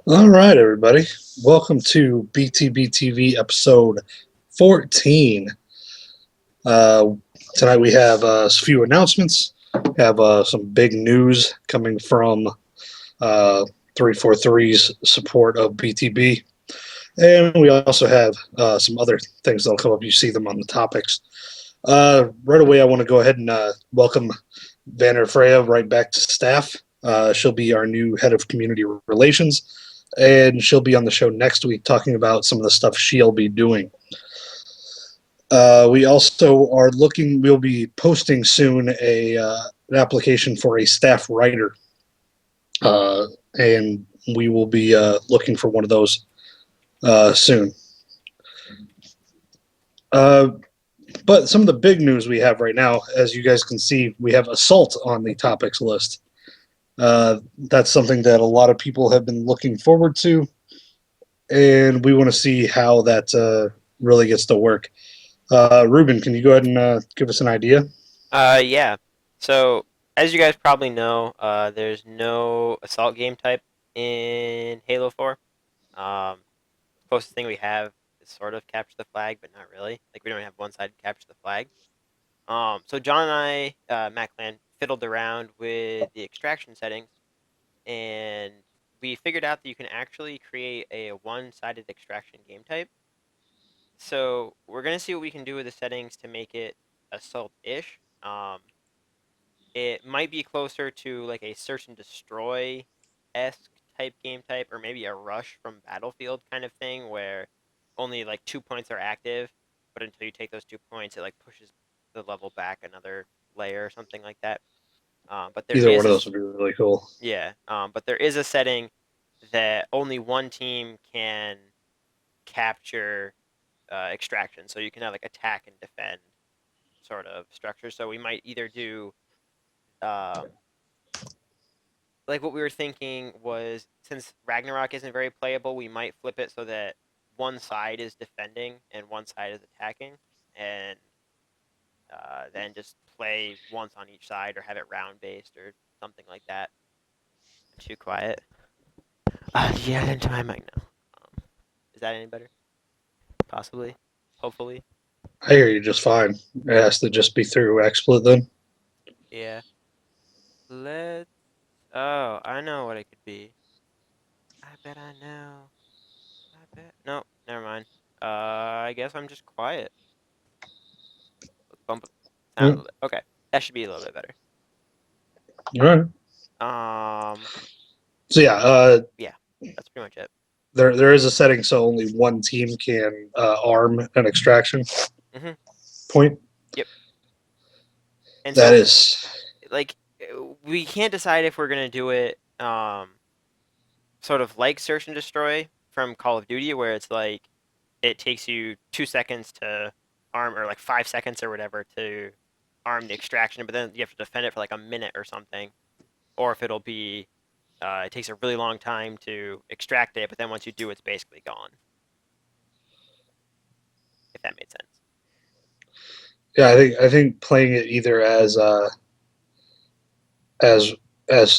All right, everybody. Welcome to BTBtv episode 14. Uh, Tonight we have a few announcements. We have some big news coming from uh, 343's support of BTB. And we also have some other things that'll come up. You see them on the topics. Right away, I want to go ahead and welcome Vanner Freya right back to staff. She'll be our new head of community relations, and she'll be on the show next week talking about some of the stuff she'll be doing. We also are looking. We'll be posting soon an application for a staff writer, uh, and we will be looking for one of those soon. Uh, but some of the big news we have right now, as you guys can see, we have assault on the topics list. That's something that a lot of people have been looking forward to, and we want to see how that really gets to work. Ruben, can you go ahead and give us an idea? Yeah. So, as you guys probably know, there's no assault game type in Halo 4. Closest thing we have is sort of capture the flag, but not really. Like, we don't have one-sided capture the flag. So John and Matt Clan, fiddled around with the extraction settings, and we figured out that you can actually create a one-sided extraction game type. So, we're going to see what we can do with the settings to make it assault-ish. It might be closer to like a search and destroy esque type game type, or maybe a rush from Battlefield kind of thing, where only like 2 points are active, but until you take those 2 points, it like pushes the level back another layer or something like that. But there Either one is of those would be really cool. yeah, but there is a setting that only one team can capture extraction, so you can have like attack and defend sort of structure. So we might either do um, like what we were thinking was, since Ragnarok isn't very playable, we might flip it so that one side is defending and one side is attacking, and then just play once on each side or have it round based or something like that. I'm too quiet. Yeah, into my mic now. Is that any better? Possibly. Hopefully. I hear you just fine. It has to just be through XSplit then. Yeah. Let's. Oh, I know what it could be. I bet I know. I bet. No, never mind. I guess I'm just quiet. Let's bump it. Yeah. Sound okay. That should be a little bit better. All right. Um, So yeah, yeah, that's pretty much it. there is a setting so only one team can arm an extraction Mhm. point. Yep. And That so, is like, we can't decide if we're gonna do it, sort of like search and destroy from Call of Duty, where it's like it takes you 2 seconds to arm, or like 5 seconds or whatever to arm the extraction, but then you have to defend it for like a minute or something, or if it'll be, it takes a really long time to extract it, but then once you do, it's basically gone. If that made sense. yeah. I think playing it either as as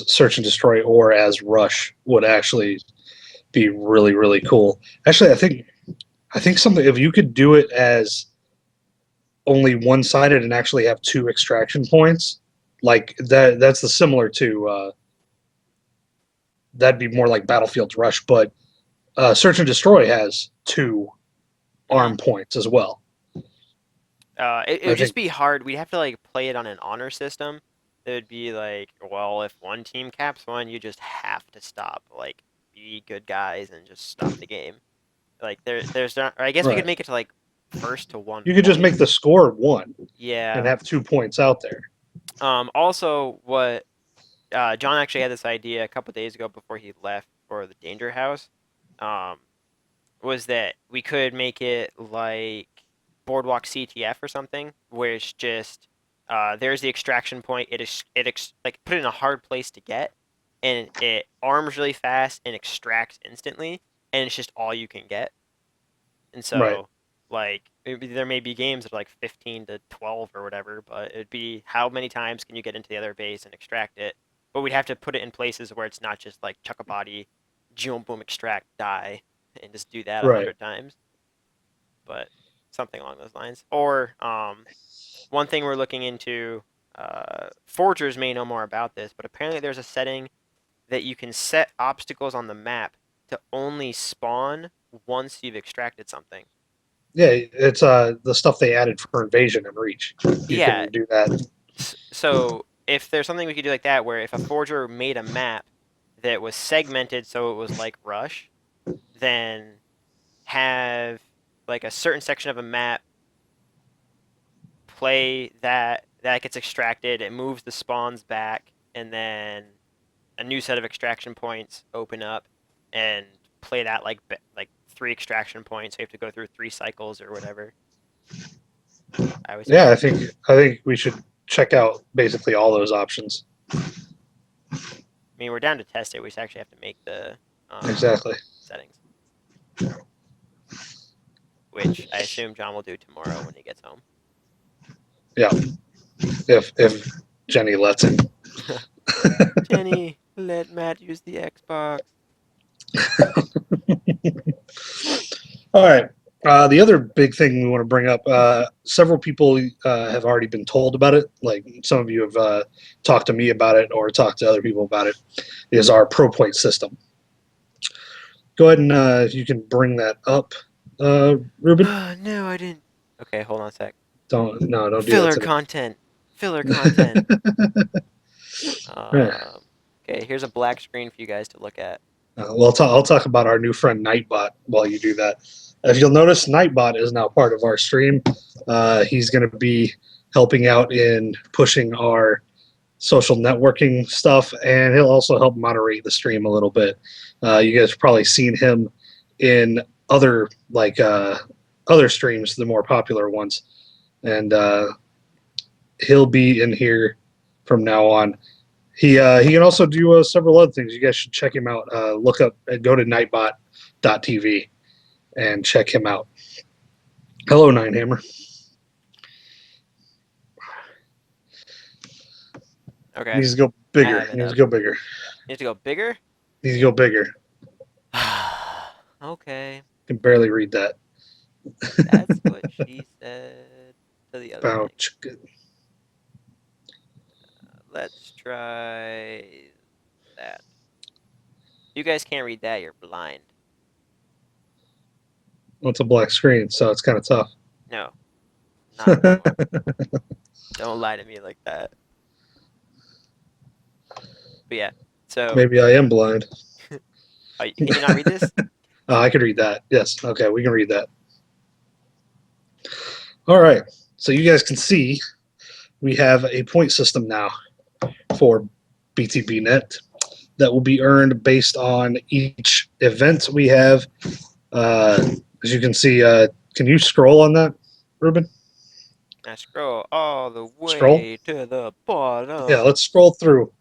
search and destroy or as rush would actually be really really cool. Actually, I think something if you could do it as only one sided and actually have two extraction points, like that's the similar to that'd be more like Battlefield's Rush, but Search and Destroy has two Hmm. arm points as well. It I would just think be hard. We'd have to like play it on an honor system. It would be like, well, if one team caps one, you just have to stop. Like, be good guys and just stop the game. Like, there's not. Or I guess we could right. make it to like first to one You could just point. make the score one and Yeah. have 2 points out there. Also, what John actually had this idea a couple days ago before he left for the Danger House. Um, was that we could make it like Boardwalk CTF or something, where it's just there's the extraction point. Like put it in a hard place to get, and it arms really fast and extracts instantly, and it's just all you can get. And Right. so, like, there may be games that are like 15 to 12 or whatever, but it'd be how many times can you get into the other base and extract it? But we'd have to put it in places where it's not just like chuck a body, jump, boom, extract, die, and just do that a Right. hundred times. But something along those lines. Or one thing we're looking into. Forgers may know more about this, but apparently there's a setting that you can set obstacles on the map to only spawn once you've extracted something. Yeah, it's the stuff they added for invasion and reach. You Yeah, can do that. so if there's something we could do like that, where if a forger made a map that was segmented so it was like Rush, then have like a certain section of a map play that gets extracted, it moves the spawns back, and then a new set of extraction points open up, and play that like three extraction points. So you have to go through 3 cycles or whatever. I always Yeah, forget. I think we should check out basically all those options. I mean, we're down to test it. We just actually have to make the Exactly. settings, which I assume John will do tomorrow when he gets home. Yeah, if Jenny lets him. Jenny, let Matt use the Xbox. All right. The other big thing we want to bring up, several people have already been told about it. Like some of you have talked to me about it or talked to other people about it, is our pro point system. Go ahead and if you can bring that up, Ruben. No, I didn't. Okay, hold on a sec. Don't do that Filler to me. content. Filler content. Yeah. Um, okay, here's a black screen for you guys to look at. Well, I'll talk about our new friend Nightbot while you do that. If you'll notice, Nightbot is now part of our stream. He's going to be helping out in pushing our social networking stuff, and he'll also help moderate the stream a little bit. You guys have probably seen him in other other streams, the more popular ones, and he'll be in here from now on. He can also do several other things. You guys should check him out. Look up, go to nightbot.tv and check him out. Hello, Ninehammer. Okay, Needs to go I bigger. have it Needs up. to go bigger. You have to go bigger? Needs to go bigger. Okay, Can barely read that. that's what she said to the other thing. Ouch. Let's try that. You guys can't read that, you're blind. Well, it's a black screen, so it's kind of tough. No, not anymore. Don't lie to me like that. But yeah, so Maybe I am blind. can you not read this? I can read that. Yes. Okay, we can read that. All right. So you guys can see we have a point system now for BTBnet that will be earned based on each event we have. As you can see, can you scroll on that, Ruben? I scroll all the Scroll. way to the bottom. Yeah, let's scroll through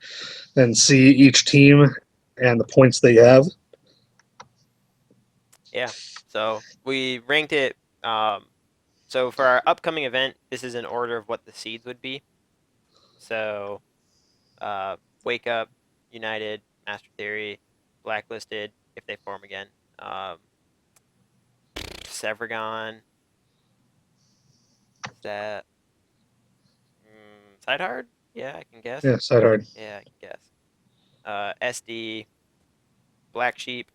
and see each team and the points they have. Yeah. So we ranked it. So for our upcoming event, this is in order of what the seeds would be. So, Wake Up, United, Master Theory, Blacklisted, if they form again. Severagon. Is that Sidehard? Yeah, I can guess. Yeah, side hard. Yeah, I can guess. SD, Black Sheep,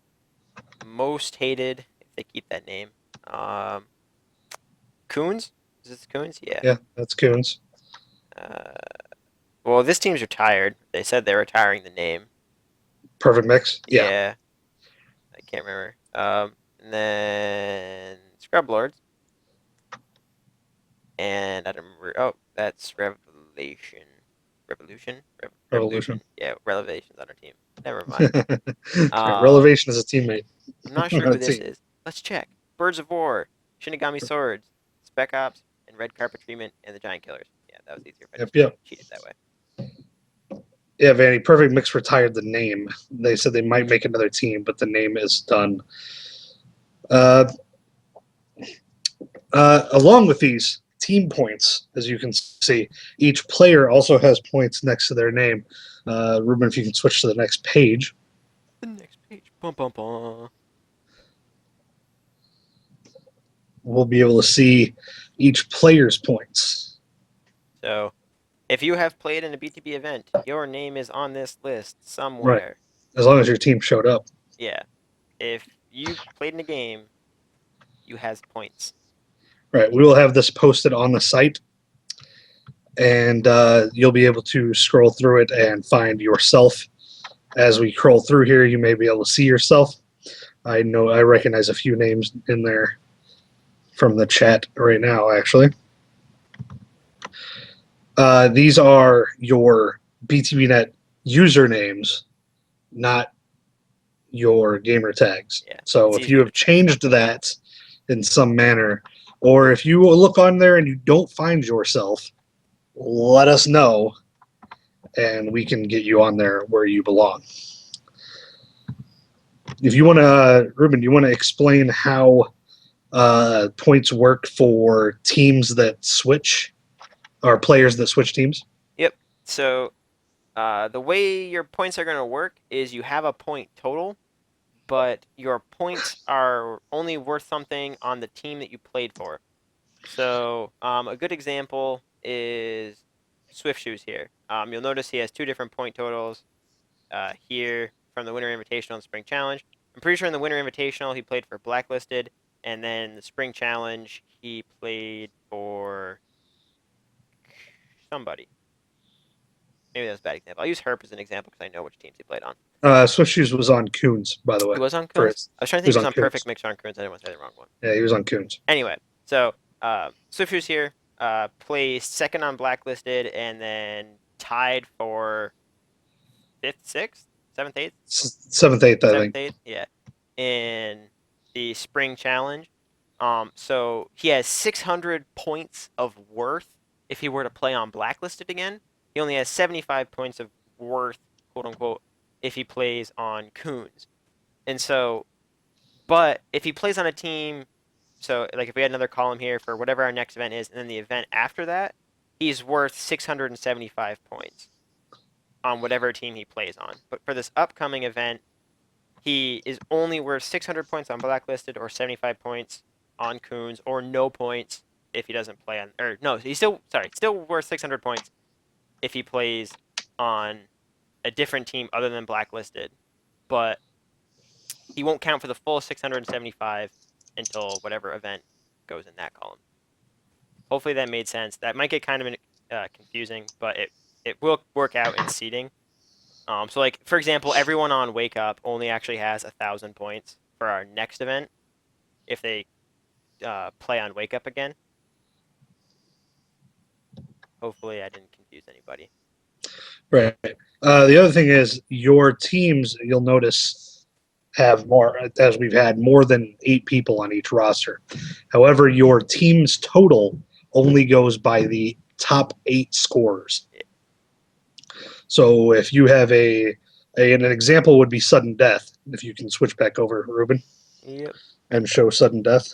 Most Hated, if they keep that name. Coons? Is this Coons? Yeah. Yeah, that's Coons. Uh, well, this team's retired. They said they're retiring the name. Perfect mix. Yeah. Yeah. I can't remember. And then Scrub Lords. And I don't remember. Oh, that's Revelation. Revolution. Yeah, Revelation's on our team. Never mind. Relevation is a teammate. I'm not sure Not who a this team. is. Let's check. Birds of War, Shinigami Swords, Spec Ops, and Red Carpet Treatment, and the Giant Killers. Yeah, that was easier if I just Yep. cheated that way. Yeah, Vanny, Perfect Mix retired the name. They said they might make another team, but the name is done. Along with these team points, as you can see, each player also has points next to their name. Ruben, if you can switch to the next page. The next page, Bum, bum, bum. We'll be able to see each player's points. So, if you have played in a BTB event, your name is on this list Right. somewhere. As long as your team showed up. Yeah. If you played in a game, you has points. Right. We will have this posted on the site, and you'll be able to scroll through it and find yourself. As we scroll through here, you may be able to see yourself. I recognize a few names in there from the chat right now, actually. These are your BTBnet usernames, not your gamer tags. Yeah. So It's if you easier to have track. changed that in some manner, or if you look on there and you don't find yourself, let us know and we can get you on there where you belong. If you want to, Ruben, you want to explain how points work for teams that switch or players that switch teams? Yep. So, the way your points are going to work is you have a point total, but your points are only worth something on the team that you played for. So, a good example is Swift Shoes here. You'll notice he has two different point totals here from the Winter Invitational and Spring Challenge. I'm pretty sure in the Winter Invitational he played for Blacklisted, and then the Spring Challenge he played for somebody. Maybe that's a bad example. I'll use Herp as an example because I know which teams he played on. Swift Shoes was on Coons, by the way. He was on For Coons? his, I was trying to he think was he was on on Perfect Coons. Mixer on Coons. I didn't want to say the wrong one. Yeah, he was on Coons. Anyway, so Swift Shoes here placed second on Blacklisted and then tied for fifth, sixth, seventh, eighth, Seventh, eighth, I seventh, think. eighth, yeah, in the Spring Challenge. So he has 600 points of worth if he were to play on Blacklisted again. He only has 75 points of worth, quote unquote, if he plays on Coons. And so, but if he plays on a team, so like if we had another column here for whatever our next event is, and then the event after that, he's worth 675 points on whatever team he plays on. But for this upcoming event, he is only worth 600 points on Blacklisted or 75 points on Coons or no points if he doesn't play on, or no, he's still worth 600 points if he plays on a different team other than Blacklisted, but he won't count for the full 675 until whatever event goes in that column. Hopefully that made sense. That might get kind of confusing, but it will work out in seeding. So like for example, everyone on Wake Up only actually has 1,000 points for our next event if they play on Wake Up again. Hopefully I didn't confuse anybody. Right. The other thing is your teams, you'll notice, have more, as we've had more than 8 people on each roster. However, your team's total only goes by the top 8 scorers. So if you have an example would be sudden death. If you can switch back over, Ruben, Yep. and show sudden death,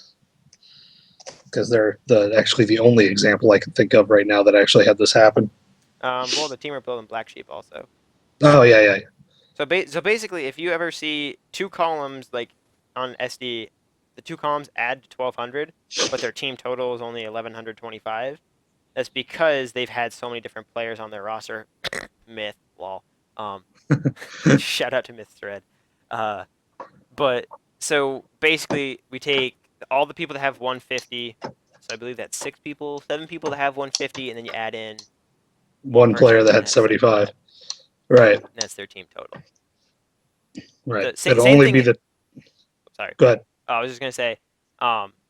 because they're actually the only example I can think of right now that actually had this happen. Well, the team are building Black Sheep also. Oh yeah. So basically, if you ever see two columns like on SD, the two columns add to 1,200, but their team total is only 1,125. That's because they've had so many different players on their roster. Myth, lol. Um, shout out to Myth Thread. Uh, but so basically, we take all the people that have 150. So I believe that's 6 people, 7 people that have 150, and then you add in one One player person that that had has 75. 75. Right. And that's their team total. Right. The It'll same only be thing. the. Sorry. Go ahead. I was just gonna say,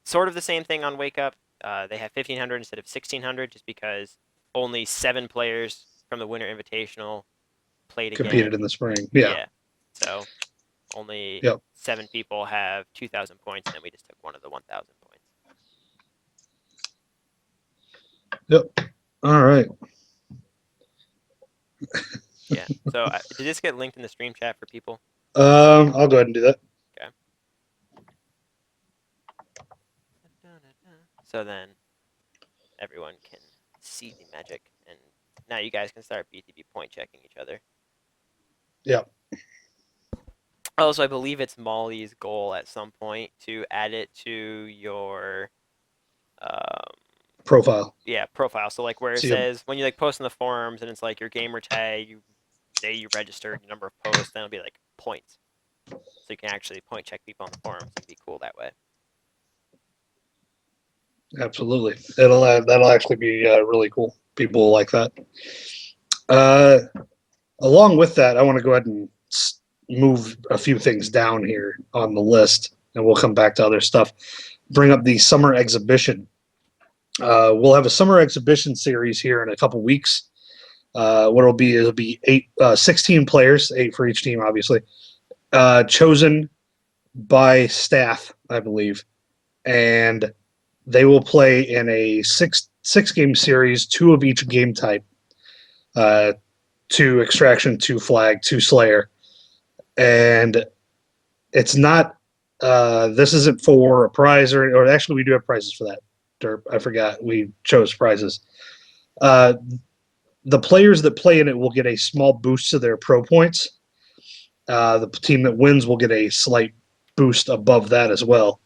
sort of the same thing on Wake Up. They have 1,500 instead of 1,600, just because only 7 players from the Winter Invitational played Competed again. in the spring. Yeah. Yeah, so only Yep. 7 people have 2,000 points, and then we just took one of the 1,000 points. Yep. All right. Yeah. So did this get linked in the stream chat for people? I'll go ahead and do that. Okay. So then everyone can see the magic, and now you guys can start BTB point checking each other. Yeah. Also, I believe it's Molly's goal at some point to add it to your um, Profile. yeah, profile. So like where it See, says when you like post in the forums and it's like your gamer tag, you say you registered, your number of posts, then it'll be like points. So you can actually point check people on the forums and be cool that way. absolutely. That'll actually be really cool. People will like that. Uh, Along with that, I want to go ahead and move a few things down here on the list, and we'll come back to other stuff. Bring up the summer exhibition. We'll have a summer exhibition series here in a couple weeks. What it'll be 16 players, 8 for each team, obviously, chosen by staff, I believe, and they will play in a six game series, 2 of each game type, uh, 2 extraction, 2 flag, 2 slayer, and it's not. This isn't for a prize or actually we do have prizes for that. Derp, I forgot we chose prizes. Uh, the players that play in it will get a small boost to their pro points. The team that wins will get a slight boost above that as well.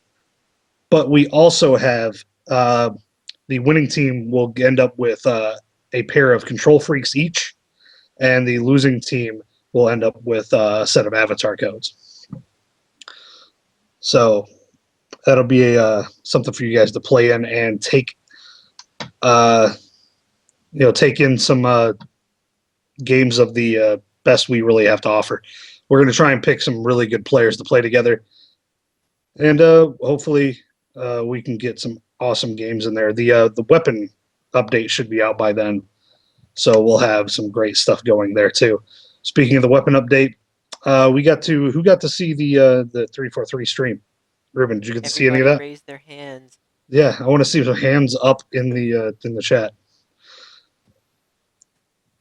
But we also have the winning team will end up with a pair of control freaks each, and the losing team will end up with a set of avatar codes. So that'll be something for you guys to play in and take, uh, take in some games of the best we really have to offer. We're going to try and pick some really good players to play together, and hopefully we can get some awesome games in there. The weapon update should be out by then, so we'll have some great stuff going there too. Speaking of the weapon update, we got to who got to see the 343 stream. Ruben, did you get to see any of Everybody that? raised their hands. Yeah, I want to see some hands up in the chat.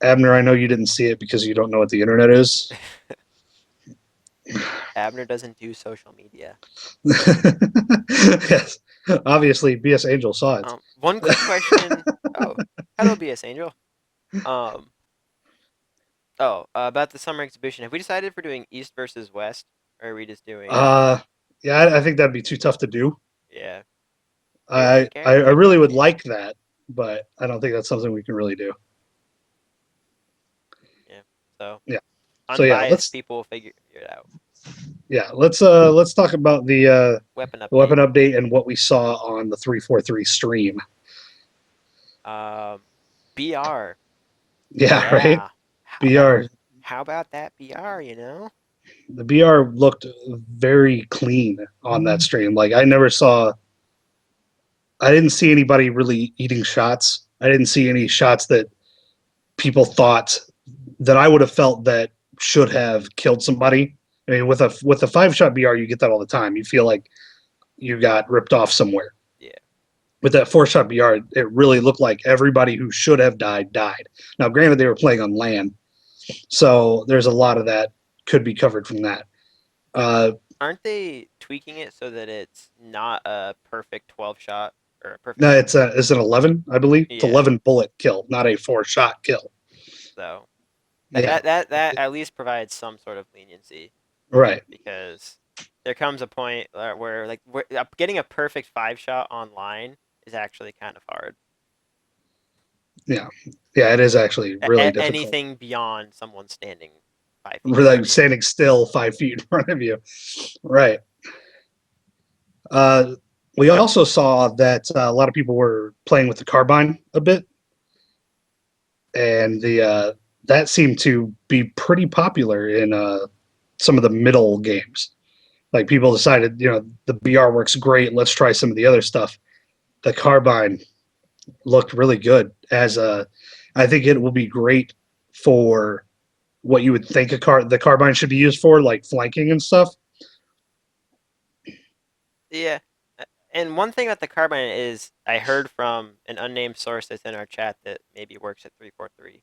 Abner, I know you didn't see it because you don't know what the internet is. Abner doesn't do social media. Yes, obviously, BS Angel saw it. One quick question. Oh, hello, BS Angel. Um, about the summer exhibition. Have we decided if we're doing East versus West, or are we just doing? Uh, yeah, I think that'd be too tough to do. Yeah, I Garrett picked really would East. like that, but I don't think that's something we can really do. Yeah, so Yeah. So unbiased people will figure it out. let's talk about Weapon the update. weapon update and what we saw on the 343 stream. Um, BR. Yeah, right. Yeah. How about BR how about that BR? the BR looked very clean on that stream. Like I didn't see anybody really eating shots. I didn't see any shots that people thought that I would have felt that should have killed somebody. I mean, with a 5 shot BR, you get that all the time. You feel like you got ripped off somewhere. Yeah. With that 4 shot BR, it really looked like everybody who should have died died. Now, granted, they were playing on land, so there's a lot of that could be covered from that. Uh, Aren't they tweaking it so that it's not a perfect 12 shot or a perfect? no, it's an 11, I believe. It's Yeah. 11 bullet kill, not a 4 shot kill. So that Yeah, that that that at least provides some sort of leniency right. because there comes a point where getting a perfect 5 shot online is actually kind of hard. Yeah, yeah, it is actually really difficult. Anything beyond someone standing 5 feet in front Like of you. standing still 5 feet in front of you. Right. Uh, we also saw that a lot of people were playing with the carbine a bit, and the that seemed to be pretty popular in some of the middle games. Like people decided, the BR works great. Let's try some of the other stuff. The carbine looked really good. I think it will be great for what you would think the carbine should be used for, like flanking and stuff. Yeah. And one thing about the carbine is I heard from an unnamed source that's in our chat that maybe works at 343.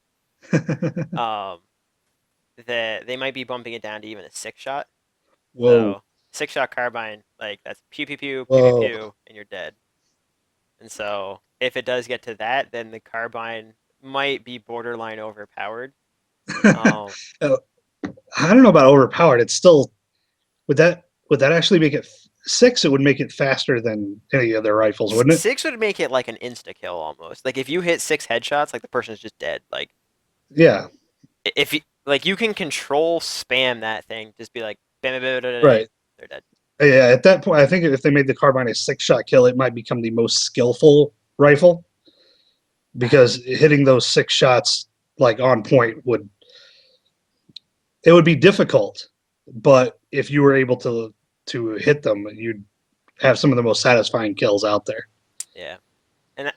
Um, that they might be bumping it down to even a 6 shot. Whoa, So 6 shot carbine, like that's pew pew pew pew pew whoa. pew, and you're dead. And so if it does get to that, then the carbine might be borderline overpowered. Um, I don't know about overpowered. It's still would that actually make it six? It would make it faster than any of their rifles, wouldn't it? Six would make it like an insta kill almost. Like if you hit six headshots, like the person's just dead. Like Yeah, if you like you can control spam that thing, just be like bam, bam, bam, bam, bam, right. they're dead. Yeah, at that point, I think if they made the carbine a six-shot kill, it might become the most skillful rifle because hitting those six shots like on point would be difficult. But if you were able to hit them, you'd have some of the most satisfying kills out there. Yeah, and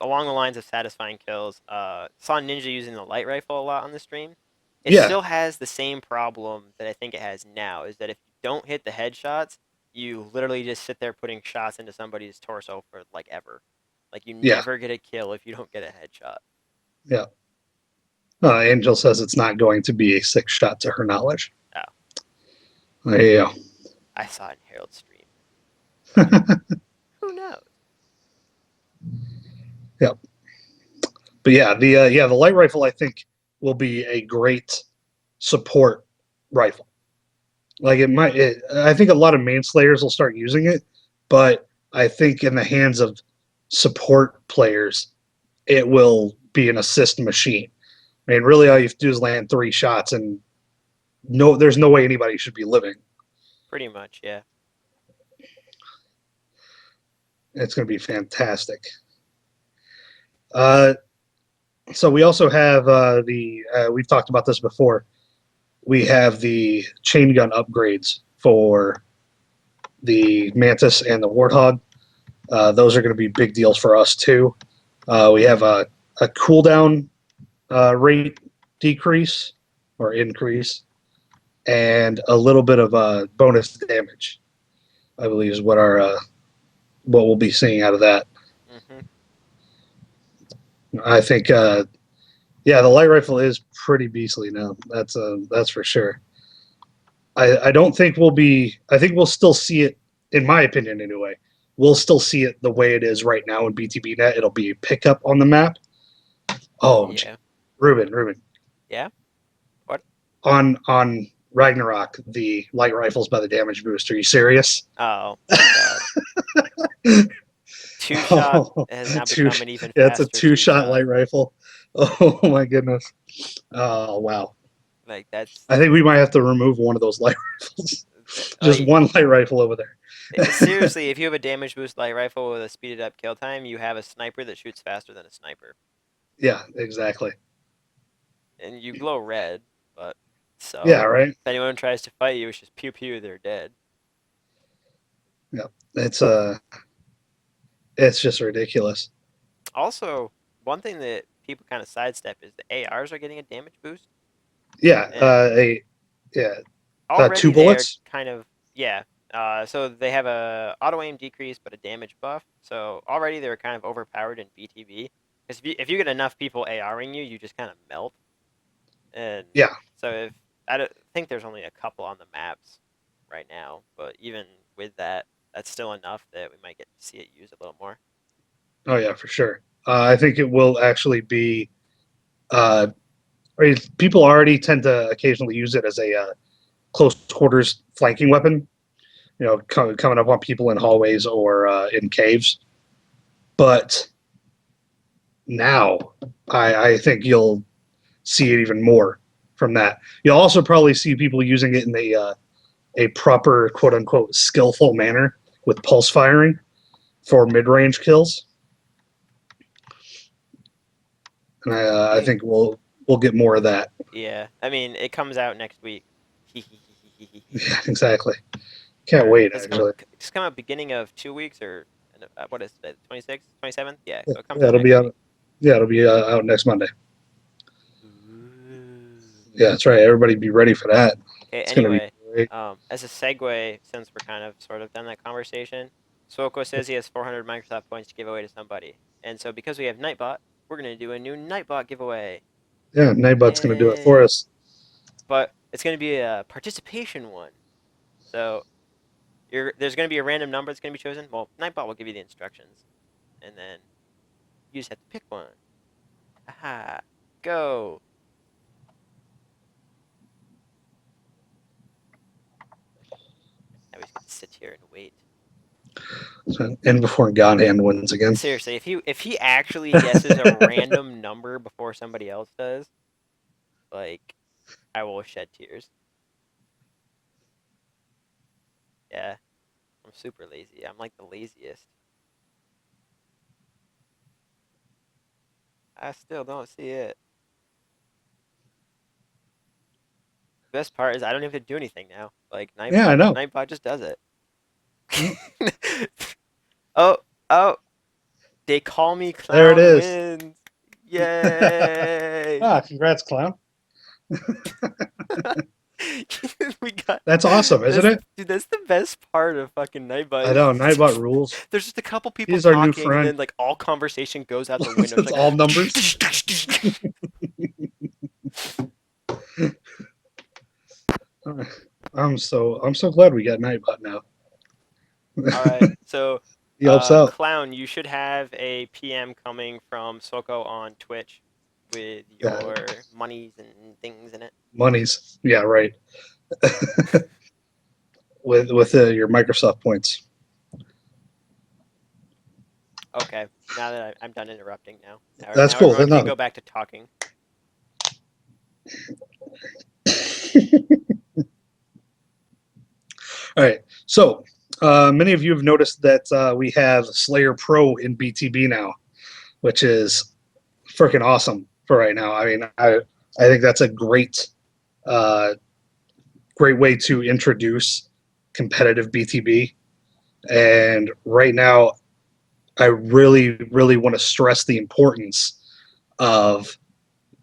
along the lines of satisfying kills, saw Ninja using the light rifle a lot on the stream. It Yeah, still has the same problem that I think it has now, is that if you don't hit the headshots, you literally just sit there putting shots into somebody's torso for like ever. Like you yeah, never get a kill if you don't get a headshot. yeah. Angel says it's not going to be a six shot to her knowledge. Oh, There you I saw it in Harold's stream. go. Who knows? Yeah, but the light rifle I think will be a great support rifle. Like I think a lot of main slayers will start using it, but I think in the hands of support players, it will be an assist machine. I mean, really, all you have to do is land three shots, and there's no way anybody should be living. Pretty much, yeah. It's going to be fantastic. Uh, so we also have we've talked about this before. We have the chain gun upgrades for the Mantis and the Warthog. Those are going to be big deals for us too. We have a cooldown rate decrease or increase, and a little bit of bonus damage. I believe is what we'll be seeing out of that. Hmm. I think the light rifle is pretty beastly now. That's for sure. I don't think we'll be. I think we'll still see it, in my opinion, anyway. We'll still see it the way it is right now in BTBnet. It'll be a pickup on the map. Oh, Yeah. Ruben, Yeah. What? on Ragnarok, the light rifles by the damage boost. Are you serious? Oh my god. Two shot Oh, has now two, become an even yeah, it's a faster two two-shot shot. light rifle. Oh my goodness. Oh wow. Like that's I think we might have to remove one of those light rifles. Just like one light rifle over there. seriously, if you have a damage boost light rifle with a speeded up kill time, you have a sniper that shoots faster than a sniper. Yeah, exactly. And you glow red, but Yeah, so right. if anyone tries to fight you, it's just pew pew, they're dead. Yeah, it's just ridiculous. Also, one thing that people kind of sidestep is the ARs are getting a damage boost, Yeah, and yeah, two already they are bullets. kind of yeah. So they have a auto aim decrease but a damage buff. So already they're kind of overpowered in BTV. Because if you get enough people ARing you, you just kind of melt. And Yeah. so if I don't, think there's only a couple on the maps right now, but even with that, that's still enough that we might get to see it used a little more. Oh yeah, for sure. I think it will actually be. Uh, People already tend to occasionally use it as a close quarters flanking weapon. You know, coming up on people in hallways or in caves. But now, I think you'll see it even more from that. You'll also probably see people using it in a proper quote unquote skillful manner with pulse firing for mid range kills. And I Yeah, think we'll get more of that. yeah. I mean, it comes out next week. Yeah, exactly. Can't Or wait does it come? actually. Just come out beginning of 2 weeks or what is it? 26th, 27th? Yeah. So it comes Yeah, out it'll next be week. out. Yeah, it'll be out next Monday. Ooh. Yeah, that's right. Everybody be ready for that. Okay, It's gonna be anyway, great. as a segue, since we're kind of sort of done that conversation, Swoko says he has 400 Microsoft points to give away to somebody. And so because we have Nightbot, we're going to do a new Nightbot giveaway. Yeah, Nightbot's gonna do it for Yay! us. But it's going to be a participation one. So there's going to be a random number that's going to be chosen. Well, Nightbot will give you the instructions. And then you just have to pick one. Aha! Go! sit here and wait. And before God Hand wins again. Seriously, if he actually guesses a random number before somebody else does, like I will shed tears. Yeah, I'm super lazy. I'm like the laziest. I still don't see it. Best part is I don't even have to do anything now. Like Yeah, I know. Nightbot just does it. Yeah, Oh, oh, they call me there it clown is. wins. Yay! Congrats, clown. we got That's awesome, isn't that's it? dude, that's the best part of fucking Nightbot I is know. Nightbot rules. there's just a couple people He's our new talking and friend. then like all conversation goes out the window. It's It's all numbers. like I'm so glad we got Nightbot now. all right. So He helps out. Clown, you should have a PM coming from Soko on Twitch with Yeah, your monies and things in it. monies. Yeah, right. With your Microsoft points. Okay. Now that I'm done interrupting now. That's Now cool. everyone That's can nothing. go back to talking. All right. So many of you have noticed that we have Slayer Pro in BTB now, which is freaking awesome for right now. I mean, I think that's a uh, great way to introduce competitive BTB. And right now, I really, really want to stress the importance of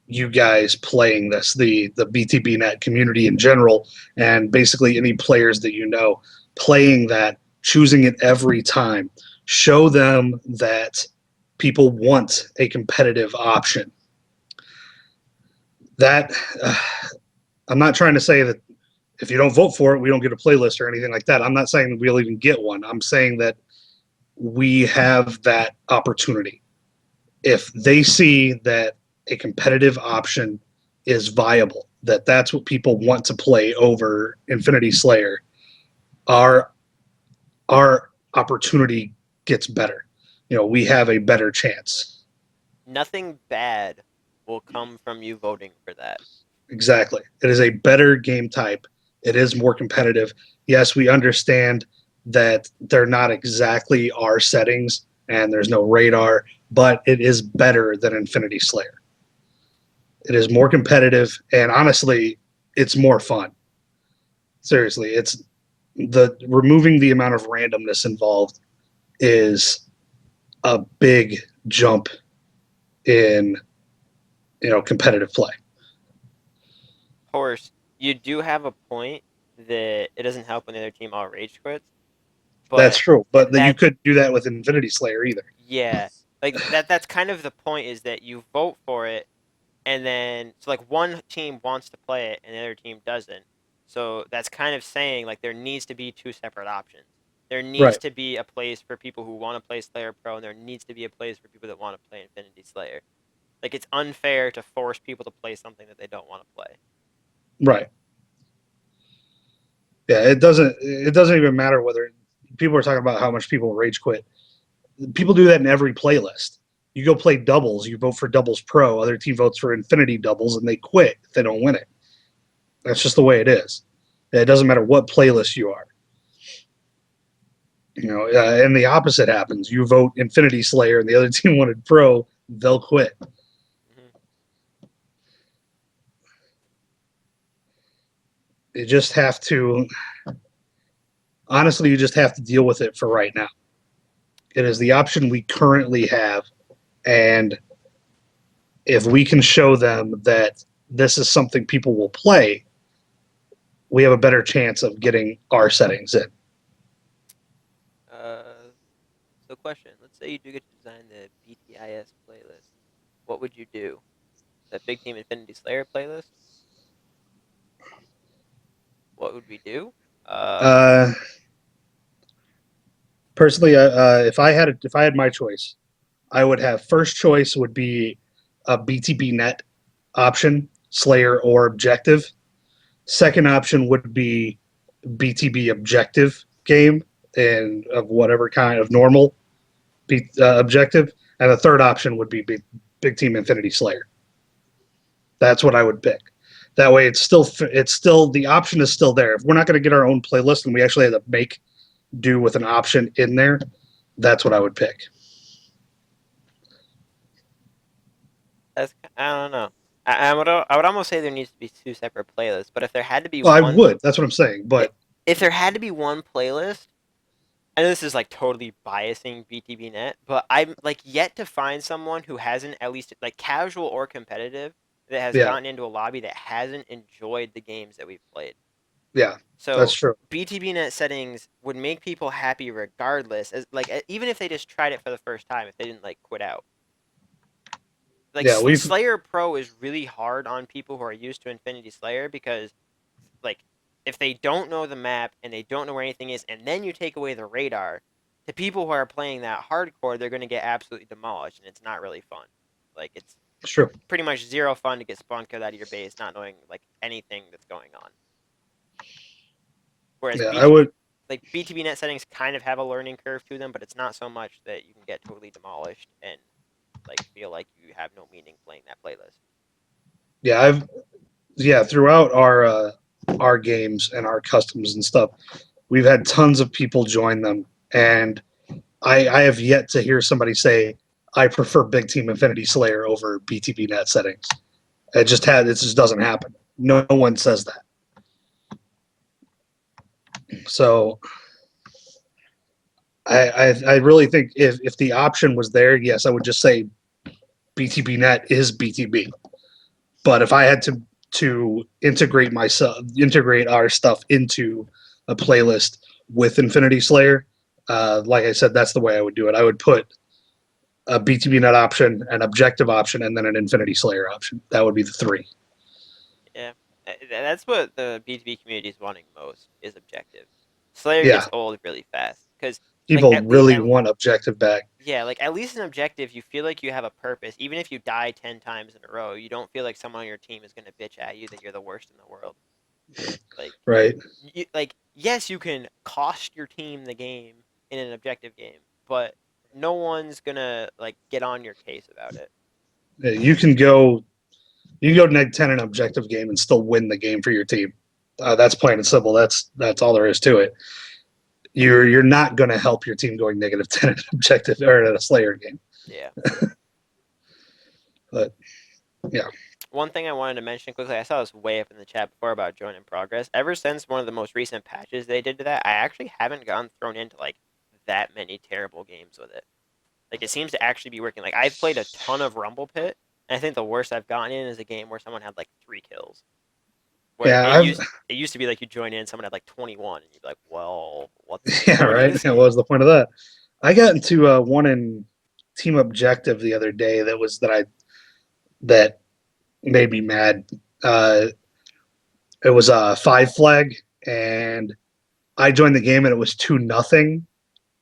you guys playing this, the BTB net community in general, and basically any players that you know playing that, choosing it every time. Show them that people want a competitive option. That I'm not trying to say that if you don't vote for it, we don't get a playlist or anything like that. I'm not saying that we'll even get one. I'm saying that we have that opportunity. If they see that a competitive option is viable, that that's what people want to play over Infinity Slayer, our our opportunity gets better. You know, we have a better chance. Nothing bad will come from you voting for that. Exactly. It is a better game type. It is more competitive. Yes, we understand that they're not exactly our settings and there's no radar, but it is better than Infinity Slayer. It is more competitive, and honestly, it's more fun. Seriously, it's the removing the amount of randomness involved is a big jump in competitive play. Horse, you do have a point that it doesn't help when the other team all rage quits, That's but true, but you that couldn't do that with Infinity Slayer either. yeah, like that's kind of the point is that you vote for it and then so like one team wants to play it and the other team doesn't. So that's kind of saying like there needs to be two separate options. There needs Right, to be a place for people who want to play Slayer Pro and there needs to be a place for people that want to play Infinity Slayer. Like it's unfair to force people to play something that they don't want to play. right. Yeah, it doesn't even matter whether people are talking about how much people rage quit. People do that in every playlist. You go play doubles, you vote for doubles pro, other team votes for infinity doubles, and they quit if they don't win it. That's just the way it is. It doesn't matter what playlist you are. And the opposite happens. You vote Infinity Slayer, and the other team wanted pro, they'll quit. Mm-hmm. You just have to, honestly, you just have to deal with it for right now. It is the option we currently have, and if we can show them that this is something people will play, we have a better chance of getting our settings in. So question: let's say you do get to design the BTIS playlist. What would you do? The Big Team Infinity Slayer playlist? What would we do? Um, Uh, Personally, if I had my choice, I would have first choice would be a BTB net option, Slayer or Objective. Second option would be BTB Objective, game and of whatever kind of normal objective, and the third option would be big team Infinity Slayer. That's what I would pick. That way, it's still the option is still there. If we're not going to get our own playlist and we actually have to make do with an option in there, that's what I would pick. I don't know. I would almost say there needs to be two separate playlists. But if there had to be Well, I one, would. That's what I'm saying. i- But if there had to be one playlist, I know this is like totally biasing BTBnet, but I'm like yet to find someone who hasn't at least like casual or competitive that has yeah, gotten into a lobby that hasn't enjoyed the games that we've played. yeah, that's So true. BTBnet settings would make people happy regardless, as like even if they just tried it for the first time, if they didn't like quit out. Like Yeah, we've Slayer Pro is really hard on people who are used to Infinity Slayer because like if they don't know the map and they don't know where anything is, and then you take away the radar, to people who are playing that hardcore, they're going to get absolutely demolished, and it's not really fun. Like it's it's true. pretty much zero fun to get spawn killed out of your base, not knowing like anything that's going on. Whereas Yeah, I would. BTB net settings kind of have a learning curve to them, but it's not so much that you can get totally demolished and like feel like you have no meaning playing that playlist. Yeah, throughout our games and our customs and stuff, we've had tons of people join them, and I have yet to hear somebody say I prefer Big Team Infinity Slayer over BTB net settings. It just doesn't happen. No one says that. So I really think if the option was there, yes, I would just say BTB net is BTB. But if I had to integrate our stuff into a playlist with Infinity Slayer, like I said, that's the way I would do it. I would put a BTB net option, an objective option, and then an Infinity Slayer option. That would be the three. Yeah, that's what the BTB community is wanting most is objective. Slayer Yeah, gets old really fast because like people really want objective back. yeah, like at least in objective, you feel like you have a purpose. Even if you die 10 times in a row, you don't feel like someone on your team is gonna bitch at you that you're the worst in the world. Like, Right. yes, you can cost your team the game in an objective game, but no one's gonna like get on your case about it. You can go neg 10 in an objective game and still win the game for your team. That's plain and simple. That's all there is to it. You're not going to help your team going negative 10 in an objective or in a Slayer game. Yeah. But yeah. One thing I wanted to mention quickly, I saw this way up in the chat before about join in progress. Ever since one of the most recent patches they did to that, I actually haven't gotten thrown into like that many terrible games with it. Like it seems to actually be working. Like I've played a ton of Rumble Pit, and I think the worst I've gotten in is a game where someone had like 3 kills. Where Yeah, I've it used to be like you join in, someone had like 21, and you'd be like, well, what's the yeah, point of right. this What game? was the point of that? I got into one in Team Objective the other day that made me mad. It was a 5 flag, and I joined the game and it was 2-0.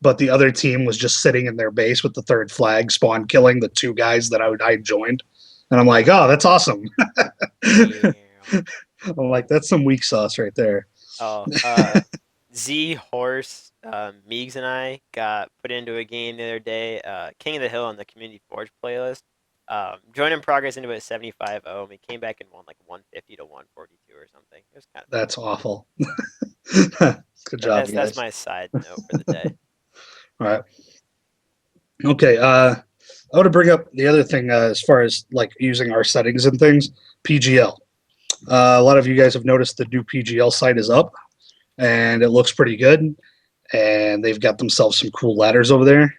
But the other team was just sitting in their base with the third flag, spawn killing the 2 guys that I joined, and I'm like, oh, that's awesome. Damn. I'm like, that's some weak sauce right there. Oh, Z Horse, Meegs and I got put into a game the other day. King of the Hill on the Community Forge playlist. Joined in progress into a 75-0, and we came back and won like 150 to 142 or something. It was kind of That's awful. Good job, that's guys. my side note for the day. All right. Okay. I want to bring up the other thing as far as like using our settings and things. PGL. A lot of you guys have noticed the new PGL site is up, and it looks pretty good. And they've got themselves some cool ladders over there.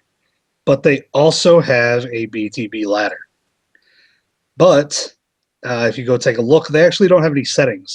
But they also have a BTB ladder. But if you go take a look, they actually don't have any settings